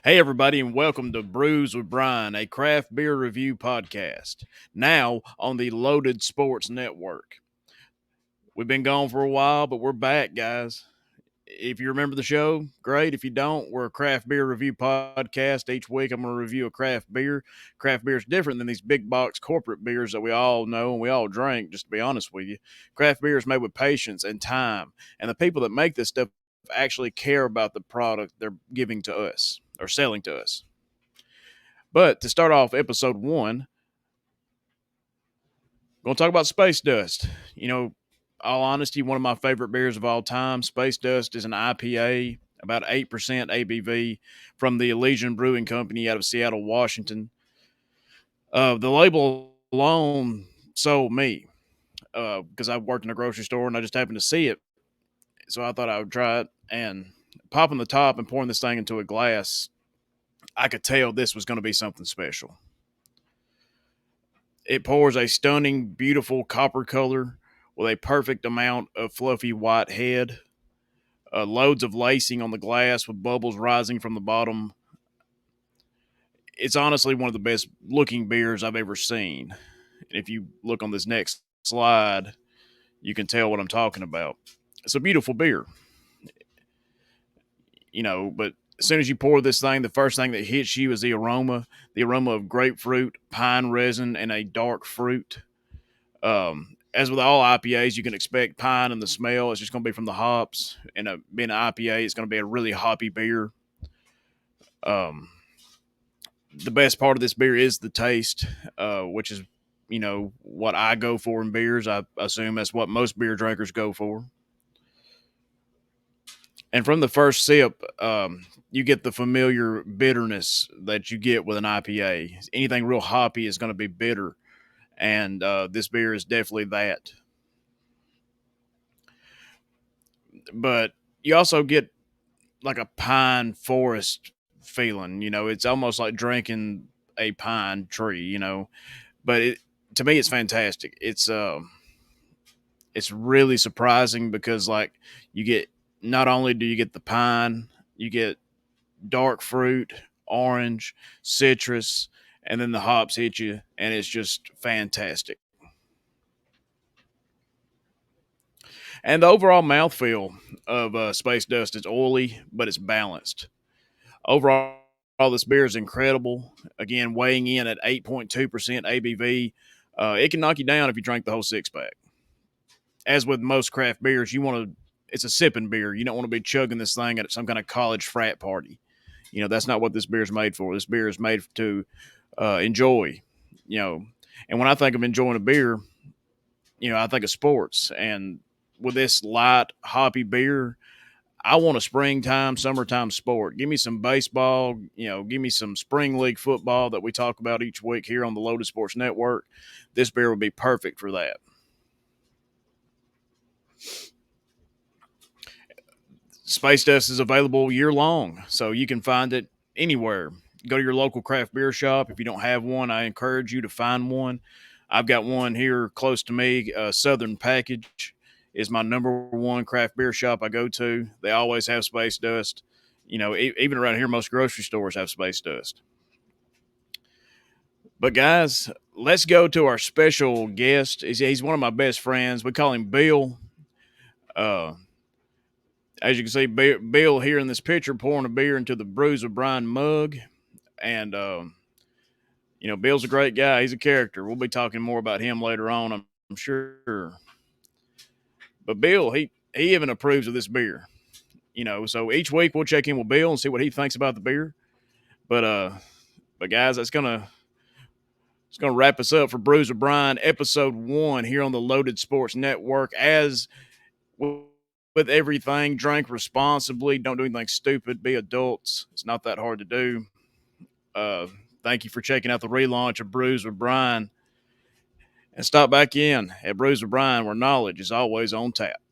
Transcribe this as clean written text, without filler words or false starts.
Hey, everybody, and welcome to Brews with Brian, a craft beer review podcast, now on the Loaded Sports Network. We've been gone for a while, but we're back, guys. If you remember the show, great. If you don't, we're a craft beer review podcast. Each week, I'm going to review a craft beer. Craft beer is different than these big box corporate beers that we all know and we all drink, just to be honest with you. Craft beer is made with patience and time, and the people that make this stuff actually care about the product they're giving to us or selling to us. But to start off episode one, we're going to talk about Space Dust. All honesty, one of my favorite beers of all time. Space Dust is an IPA, about 8% ABV from the Elysian Brewing Company out of Seattle, Washington. The label alone sold me because I worked in a grocery store and I just happened to see it. So I thought I would try it. And popping the top and pouring this thing into a glass, I could tell this was going to be something special. It pours a stunning, beautiful copper color with a perfect amount of fluffy white head, loads of lacing on the glass with bubbles rising from the bottom. It's honestly one of the best looking beers I've ever seen. And if you look on this next slide, you can tell what I'm talking about. It's a beautiful beer, but as soon as you pour this thing, the first thing that hits you is the aroma of grapefruit, pine resin, and a dark fruit. As with all IPAs, you can expect pine in the smell. It's just going to be from the hops. And being an IPA, it's going to be a really hoppy beer. Um, the best part of this beer is the taste, which is, what I go for in beers. I assume that's what most beer drinkers go for. And from the first sip, you get the familiar bitterness that you get with an IPA. Anything real hoppy is going to be bitter. And this beer is definitely that. But you also get like a pine forest feeling. It's almost like drinking a pine tree. But to me, it's fantastic. It's really surprising because you get not only do you get the pine, you get dark fruit, orange, citrus, and then the hops hit you, and it's just fantastic. And the overall mouthfeel of Space Dust is oily, but it's balanced. Overall, this beer is incredible. Again, weighing in at 8.2% ABV. It can knock you down if you drink the whole six pack. As with most craft beers, it's a sipping beer. You don't want to be chugging this thing at some kind of college frat party. That's not what this beer is made for. This beer is made to enjoy. You know, and when I think of enjoying a beer, I think of sports. And with this light, hoppy beer, I want a springtime, summertime sport. Give me some baseball, give me some spring league football that we talk about each week here on the Loaded Sports Network. This beer would be perfect for that. Space Dust is available year long, so you can find it anywhere. Go to your local craft beer shop. If you don't have one, I encourage you to find one. I've got one here close to me. Southern Package is my number one craft beer shop I go to. They always have Space Dust. Even around here, most grocery stores have Space Dust. But guys, let's go to our special guest. He's one of my best friends. We call him Bill. Uh, as you can see, Bill here in this picture pouring a beer into the Brews with Brian mug. And, Bill's a great guy. He's a character. We'll be talking more about him later on, I'm sure. But Bill, he even approves of this beer. So each week we'll check in with Bill and see what he thinks about the beer. But guys, it's gonna wrap us up for Brews with Brian, episode 1 here on the Loaded Sports Network. As with everything, drink responsibly. Don't do anything stupid. Be adults. It's not that hard to do. Thank you for checking out the relaunch of Brews with Brian. And stop back in at Brews with Brian, where knowledge is always on tap.